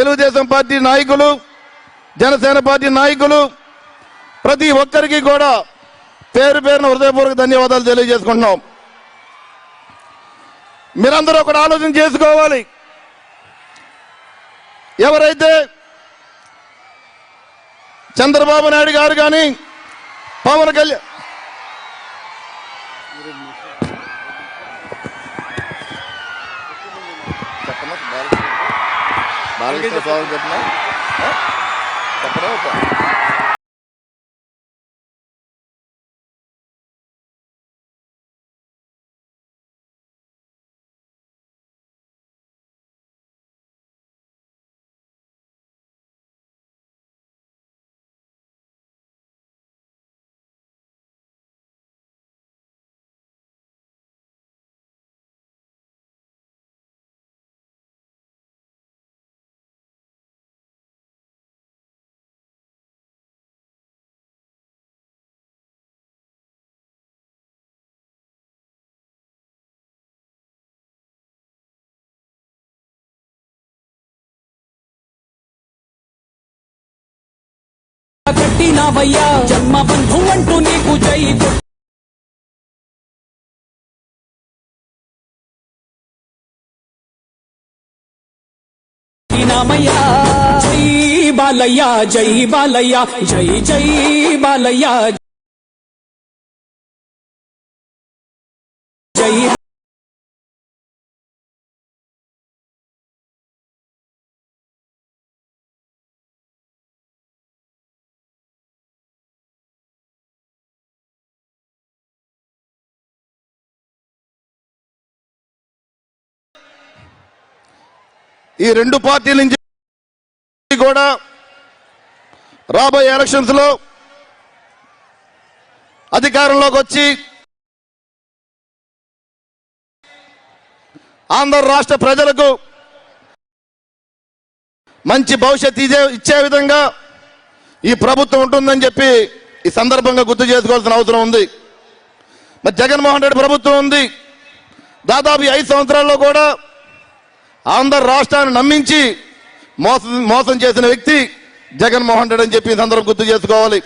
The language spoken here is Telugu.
తెలుగుదేశం పార్టీ నాయకులు, జనసేన పార్టీ నాయకులు ప్రతి ఒక్కరికి కూడా పేరు పేరున హృదయపూర్వక ధన్యవాదాలు తెలియజేసుకుంటున్నాం. మీరందరూ ఒకటి ఆలోచన చేసుకోవాలి. ఎవరైతే చంద్రబాబు నాయుడు గారు కానీ పవన్ కళ్యాణ్ కట్టినవయ్యా జన్మ బంధు అంటూ నీకు జై కొట్టినమయ్యా. జై బాలయ్య జై బాలయ్య జై జై బాలయ్య జై. ఈ రెండు పార్టీల నుంచి కూడా రాబోయే ఎలక్షన్స్ లో అధికారంలోకి వచ్చి ఆంధ్ర రాష్ట్ర ప్రజలకు మంచి భవిష్యత్తు ఇచ్చే విధంగా ఈ ప్రభుత్వం ఉంటుందని చెప్పి ఈ సందర్భంగా గుర్తు చేసుకోవాల్సిన అవసరం ఉంది. మరి జగన్మోహన్ రెడ్డి ప్రభుత్వం ఉంది. దాదాపు 5 సంవత్సరాల్లో కూడా ఆంధ్ర రాష్ట్రాన్ని నమ్మించి మోసం చేసిన వ్యక్తి జగన్మోహన్ రెడ్డి అని చెప్పి ఈ సందర్భం గుర్తు చేసుకోవాలి.